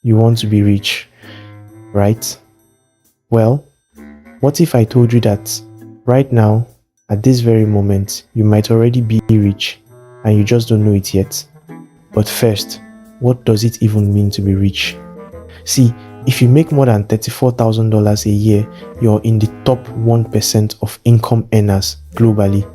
You want to be rich, right? Well, what if I told you that right now, at this very moment, you might already be rich and you just don't know it yet? But first, what does it even mean to be rich? See, if you make more than $34,000 a year, you're in the top 1% of income earners globally.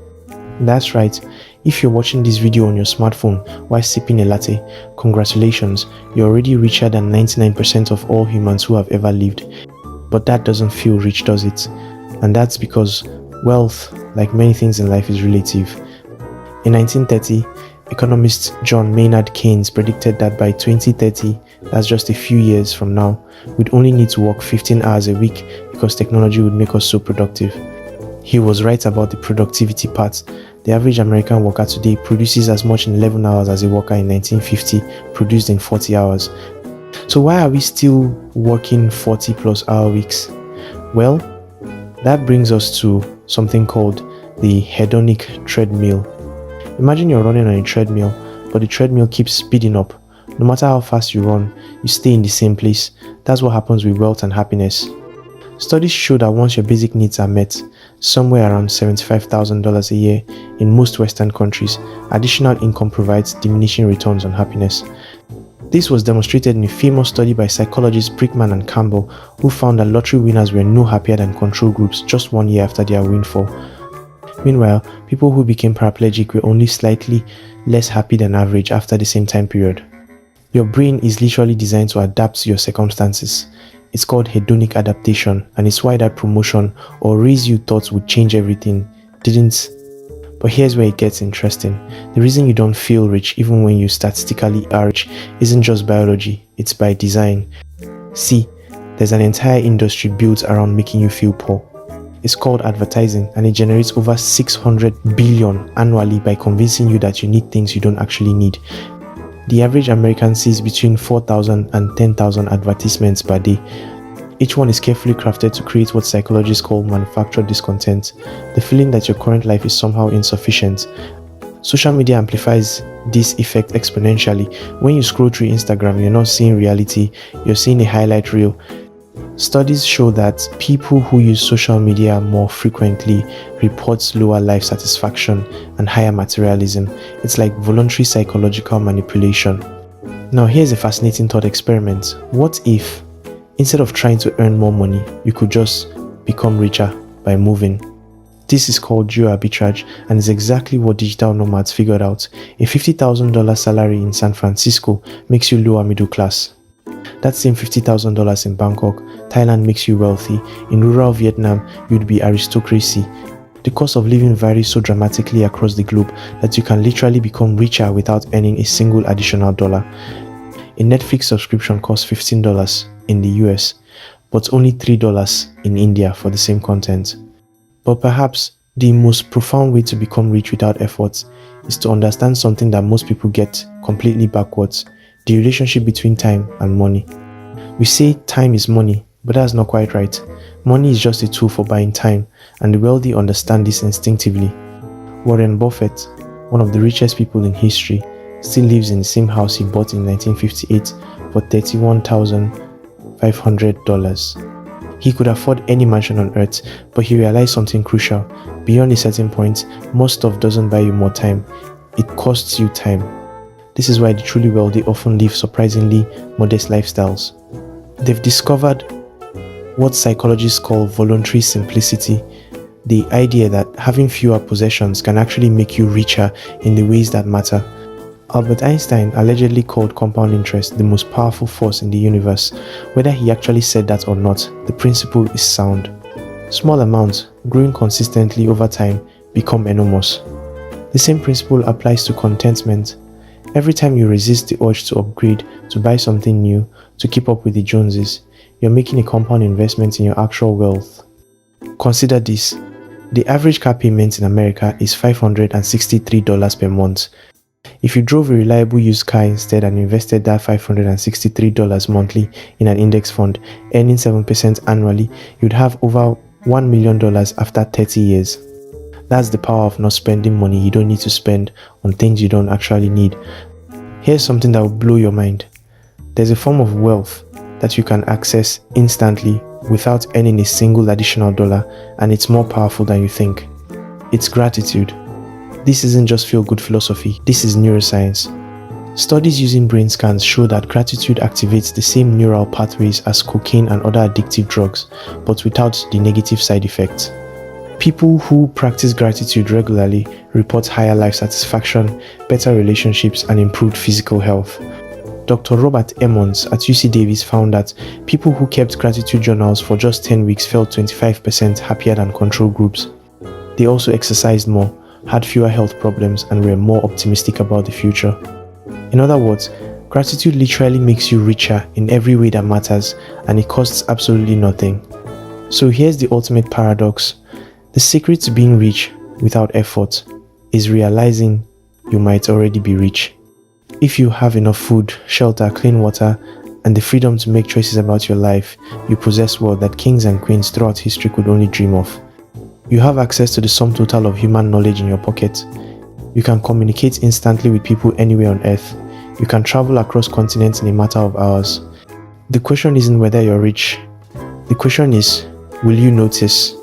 That's right, if you're watching this video on your smartphone while sipping a latte, congratulations, you're already richer than 99% of all humans who have ever lived. But that doesn't feel rich, does it? And that's because wealth, like many things in life, is relative. In 1930, economist John Maynard Keynes predicted that by 2030, that's just a few years from now, we'd only need to work 15 hours a week because technology would make us so productive. He was right about the productivity part. The average American worker today produces as much in 11 hours as a worker in 1950 produced in 40 hours. So why are we still working 40+ hour weeks? Well, that brings us to something called the hedonic treadmill. Imagine you're running on a treadmill, but the treadmill keeps speeding up. No matter how fast you run, you stay in the same place. That's what happens with wealth and happiness. Studies show that once your basic needs are met, somewhere around $75,000 a year in most Western countries, additional income provides diminishing returns on happiness. This was demonstrated in a famous study by psychologists Brickman and Campbell, who found that lottery winners were no happier than control groups just 1 year after their windfall. Meanwhile, people who became paraplegic were only slightly less happy than average after the same time period. Your brain is literally designed to adapt to your circumstances. It's called hedonic adaptation, and it's why that promotion or raise you thought would change everything didn't. But here's where it gets interesting. The reason you don't feel rich even when you statistically are rich isn't just biology, it's by design. See, there's an entire industry built around making you feel poor. It's called advertising, and it generates over 600 billion annually by convincing you that you need things you don't actually need. The average American sees between 4,000 and 10,000 advertisements per day. Each one is carefully crafted to create what psychologists call manufactured discontent, the feeling that your current life is somehow insufficient. Social media amplifies this effect exponentially. When you scroll through Instagram, you're not seeing reality, you're seeing a highlight reel. Studies show that people who use social media more frequently report lower life satisfaction and higher materialism. It's like voluntary psychological manipulation. Now here's a fascinating thought experiment. What if, instead of trying to earn more money, you could just become richer by moving? This is called geo-arbitrage, and is exactly what digital nomads figured out. A $50,000 salary in San Francisco makes you lower middle class. That same $50,000 in Bangkok, Thailand makes you wealthy. In rural Vietnam, you'd be aristocracy. The cost of living varies so dramatically across the globe that you can literally become richer without earning a single additional dollar. A Netflix subscription costs $15 in the US, but only $3 in India for the same content. But perhaps the most profound way to become rich without effort is to understand something that most people get completely backwards: the relationship between time and money. We say time is money, but that's not quite right. Money is just a tool for buying time, and the wealthy understand this instinctively. Warren Buffett, one of the richest people in history, still lives in the same house he bought in 1958 for $31,500. He could afford any mansion on earth, but he realized something crucial. Beyond a certain point, more stuff doesn't buy you more time, it costs you time. This is why the truly wealthy often live surprisingly modest lifestyles. They've discovered what psychologists call voluntary simplicity, the idea that having fewer possessions can actually make you richer in the ways that matter. Albert Einstein allegedly called compound interest the most powerful force in the universe. Whether he actually said that or not, the principle is sound. Small amounts, growing consistently over time, become enormous. The same principle applies to contentment. Every time you resist the urge to upgrade, to buy something new, to keep up with the Joneses, you're making a compound investment in your actual wealth. Consider this. The average car payment in America is $563 per month. If you drove a reliable used car instead and invested that $563 monthly in an index fund, earning 7% annually, you'd have over $1 million after 30 years. That's the power of not spending money you don't need to spend on things you don't actually need. Here's something that will blow your mind. There's a form of wealth that you can access instantly without earning a single additional dollar, and it's more powerful than you think. It's gratitude. This isn't just feel-good philosophy, this is neuroscience. Studies using brain scans show that gratitude activates the same neural pathways as cocaine and other addictive drugs, but without the negative side effects. People who practice gratitude regularly report higher life satisfaction, better relationships, and improved physical health. Dr. Robert Emmons at UC Davis found that people who kept gratitude journals for just 10 weeks felt 25% happier than control groups. They also exercised more, had fewer health problems, and were more optimistic about the future. In other words, gratitude literally makes you richer in every way that matters, and it costs absolutely nothing. So here's the ultimate paradox. The secret to being rich without effort is realizing you might already be rich. If you have enough food, shelter, clean water, and the freedom to make choices about your life, you possess wealth that kings and queens throughout history could only dream of. You have access to the sum total of human knowledge in your pocket. You can communicate instantly with people anywhere on earth. You can travel across continents in a matter of hours. The question isn't whether you're rich. The question is, will you notice?